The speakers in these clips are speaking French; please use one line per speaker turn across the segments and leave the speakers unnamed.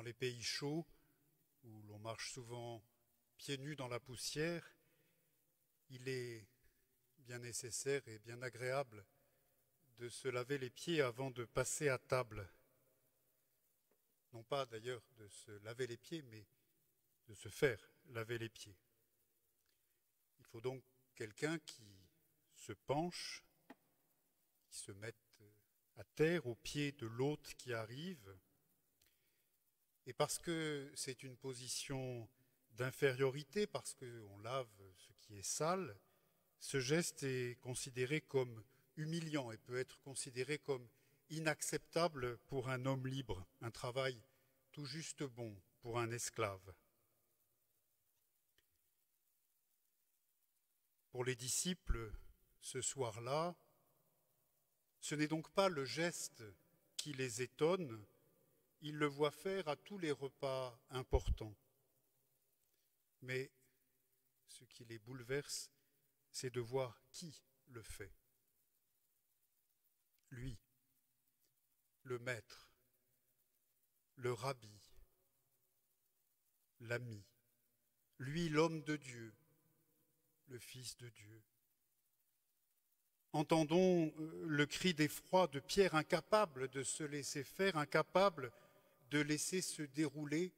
les pays chauds, où l'on marche souvent pieds nus dans la poussière, il est bien nécessaire et bien agréable de se laver les pieds avant de passer à table. Non pas d'ailleurs de se laver les pieds, mais de se faire laver les pieds. Il faut donc quelqu'un qui se penche, qui se mette à terre aux pieds de l'hôte qui arrive. Et parce que c'est une position d'infériorité, parce qu'on lave ce qui est sale, ce geste est considéré comme humiliant et peut être considéré comme inacceptable pour un homme libre, un travail tout juste bon pour un esclave. Pour les disciples, ce soir-là, ce n'est donc pas le geste qui les étonne, ils le voient faire à tous les repas importants. Mais ce qui les bouleverse, c'est de voir qui le fait. Lui, le maître, le rabbi, l'ami, lui l'homme de Dieu, le Fils de Dieu. Entendons le cri d'effroi de Pierre, incapable de se laisser faire, incapable de laisser se dérouler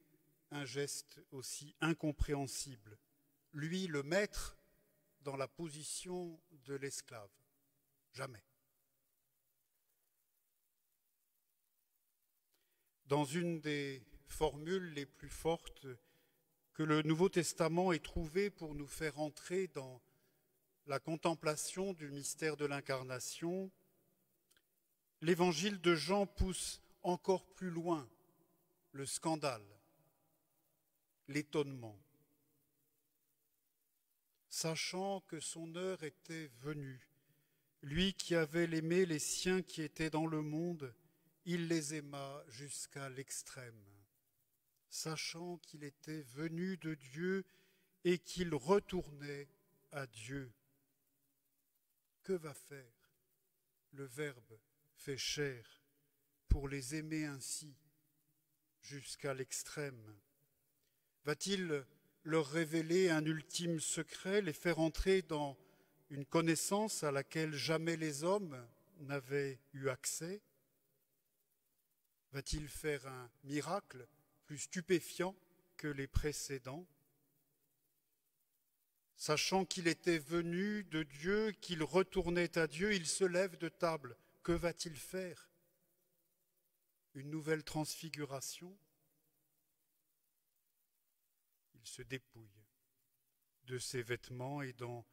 un geste aussi incompréhensible. Lui, le maître, dans la position de l'esclave. Jamais. Dans une des formules les plus fortes que le Nouveau Testament ait trouvées pour nous faire entrer dans la contemplation du mystère de l'incarnation, l'évangile de Jean pousse encore plus loin le scandale, l'étonnement. Sachant que son heure était venue, lui qui avait aimé les siens qui étaient dans le monde, il les aima jusqu'à l'extrême. Sachant qu'il était venu de Dieu et qu'il retournait à Dieu. Que va faire le Verbe fait chair pour les aimer ainsi jusqu'à l'extrême? Va-t-il leur révéler un ultime secret, les faire entrer dans une connaissance à laquelle jamais les hommes n'avaient eu accès? Va-t-il faire un miracle plus stupéfiant que les précédents? Sachant qu'il était venu de Dieu, qu'il retournait à Dieu, il se lève de table. Que va-t-il faire? Une nouvelle transfiguration? Il se dépouille de ses vêtements et dans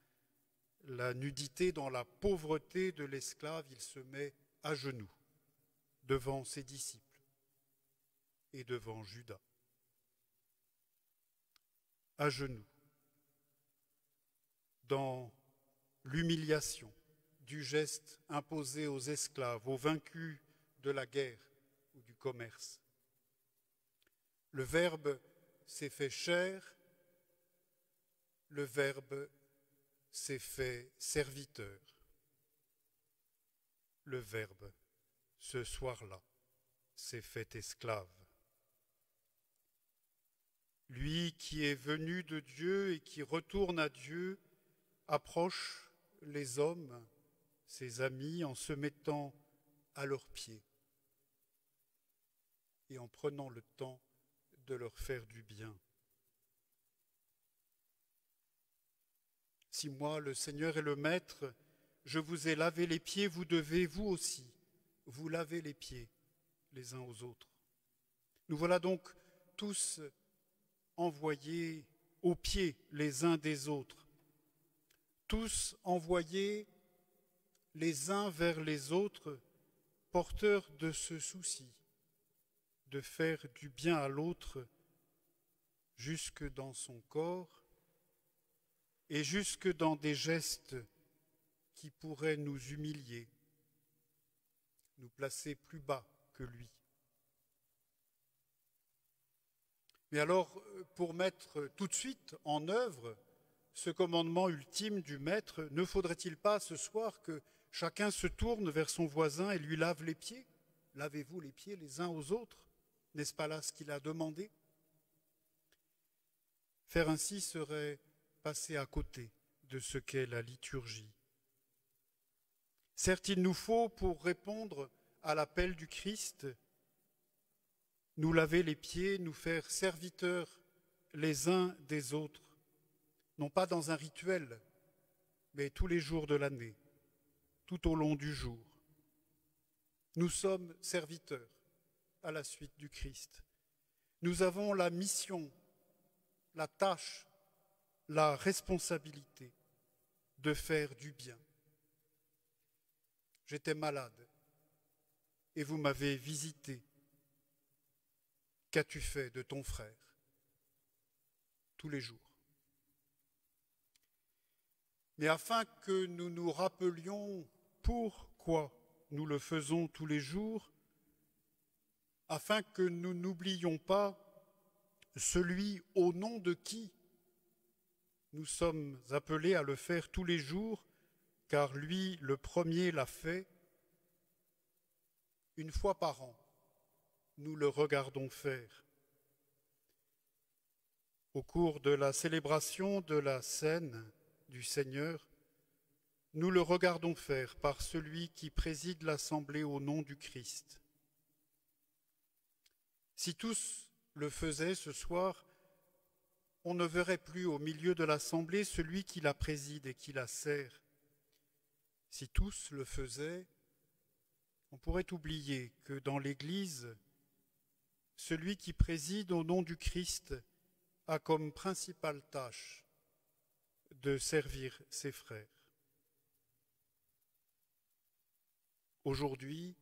la nudité, dans la pauvreté de l'esclave, il se met à genoux devant ses disciples et devant Judas. À genoux, dans l'humiliation du geste imposé aux esclaves, aux vaincus de la guerre ou du commerce. Le Verbe s'est fait chair, le Verbe s'est fait serviteur. Le Verbe, ce soir-là, s'est fait esclave. Lui qui est venu de Dieu et qui retourne à Dieu, approche les hommes, ses amis, en se mettant à leurs pieds et en prenant le temps de leur faire du bien. Si moi, le Seigneur et le Maître, je vous ai lavé les pieds, vous devez, vous aussi, vous laver les pieds les uns aux autres. Nous voilà donc tous envoyés aux pieds les uns des autres, tous envoyés les uns vers les autres, porteurs de ce souci de faire du bien à l'autre jusque dans son corps et jusque dans des gestes qui pourraient nous humilier, nous placer plus bas que lui. Mais alors, pour mettre tout de suite en œuvre ce commandement ultime du Maître, ne faudrait-il pas ce soir que chacun se tourne vers son voisin et lui lave les pieds? Lavez-vous les pieds les uns aux autres. N'est-ce pas là ce qu'il a demandé? Faire ainsi serait passer à côté de ce qu'est la liturgie. Certes, il nous faut, pour répondre à l'appel du Christ, nous laver les pieds, nous faire serviteurs les uns des autres, non pas dans un rituel, mais tous les jours de l'année, tout au long du jour. Nous sommes serviteurs à la suite du Christ. Nous avons la mission, la tâche, la responsabilité de faire du bien. J'étais malade et vous m'avez visité. Qu'as-tu fait de ton frère? Tous les jours. Mais afin que nous nous rappelions pourquoi nous le faisons tous les jours, afin que nous n'oublions pas celui au nom de qui nous sommes appelés à le faire tous les jours, car lui, le premier, l'a fait, une fois par an, nous le regardons faire. Au cours de la célébration de la scène du Seigneur, nous le regardons faire par celui qui préside l'Assemblée au nom du Christ. Si tous le faisaient ce soir, on ne verrait plus au milieu de l'Assemblée celui qui la préside et qui la sert. Si tous le faisaient, on pourrait oublier que dans l'Église, celui qui préside au nom du Christ a comme principale tâche de servir ses frères. Aujourd'hui,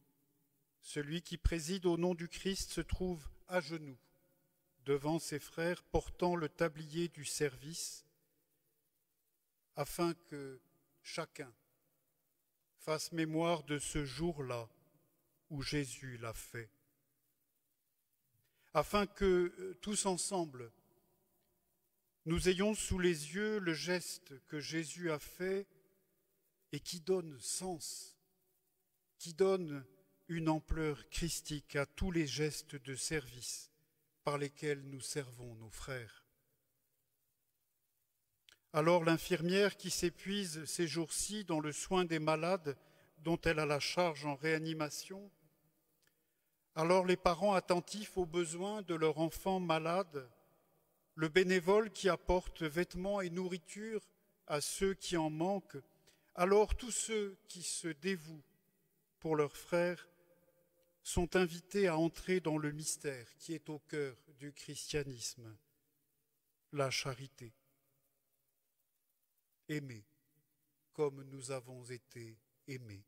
celui qui préside au nom du Christ se trouve à genoux devant ses frères portant le tablier du service afin que chacun fasse mémoire de ce jour-là où Jésus l'a fait, afin que tous ensemble nous ayons sous les yeux le geste que Jésus a fait et qui donne sens, qui donne une ampleur christique à tous les gestes de service par lesquels nous servons nos frères. Alors l'infirmière qui s'épuise ces jours-ci dans le soin des malades dont elle a la charge en réanimation, alors les parents attentifs aux besoins de leur enfant malade, le bénévole qui apporte vêtements et nourriture à ceux qui en manquent, alors tous ceux qui se dévouent pour leurs frères sont invités à entrer dans le mystère qui est au cœur du christianisme, la charité. Aimer comme nous avons été aimés.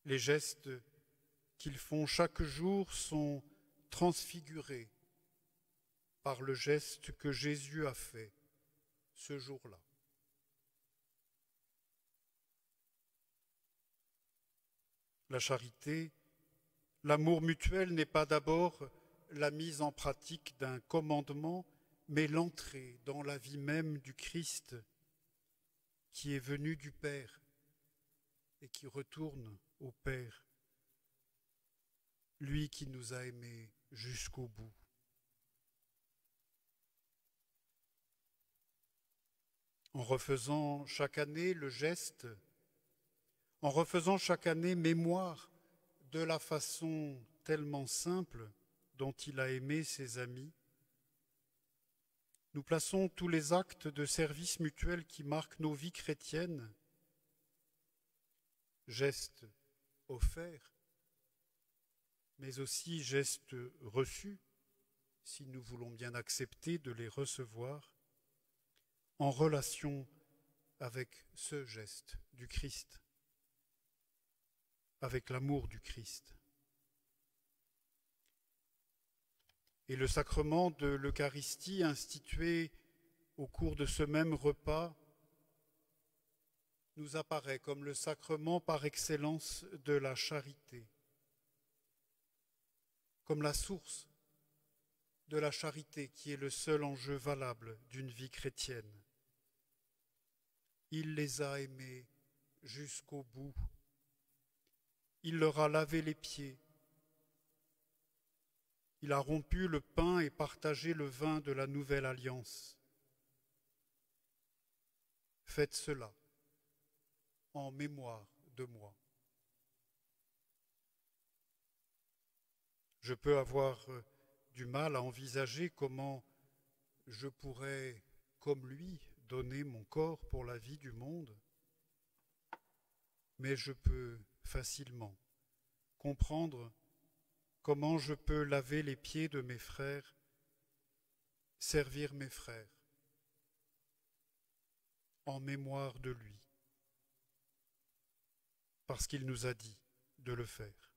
Les gestes qu'ils font chaque jour sont transfigurés par le geste que Jésus a fait ce jour-là. La charité, l'amour mutuel n'est pas d'abord la mise en pratique d'un commandement, mais l'entrée dans la vie même du Christ qui est venu du Père et qui retourne au Père, lui qui nous a aimés jusqu'au bout. En refaisant chaque année le geste, en refaisant chaque année mémoire de la façon tellement simple dont il a aimé ses amis, nous plaçons tous les actes de service mutuel qui marquent nos vies chrétiennes, gestes offerts, mais aussi gestes reçus, si nous voulons bien accepter de les recevoir, en relation avec ce geste du Christ, avec l'amour du Christ. Et le sacrement de l'Eucharistie institué au cours de ce même repas nous apparaît comme le sacrement par excellence de la charité, comme la source de la charité qui est le seul enjeu valable d'une vie chrétienne. Il les a aimés jusqu'au bout. Il leur a lavé les pieds Il a rompu le pain et partagé le vin de la nouvelle alliance. Faites cela en mémoire de moi. Je peux avoir du mal à envisager comment je pourrais, comme lui, donner mon corps pour la vie du monde, mais je peux facilement comprendre comment je peux laver les pieds de mes frères, servir mes frères, en mémoire de lui, parce qu'il nous a dit de le faire.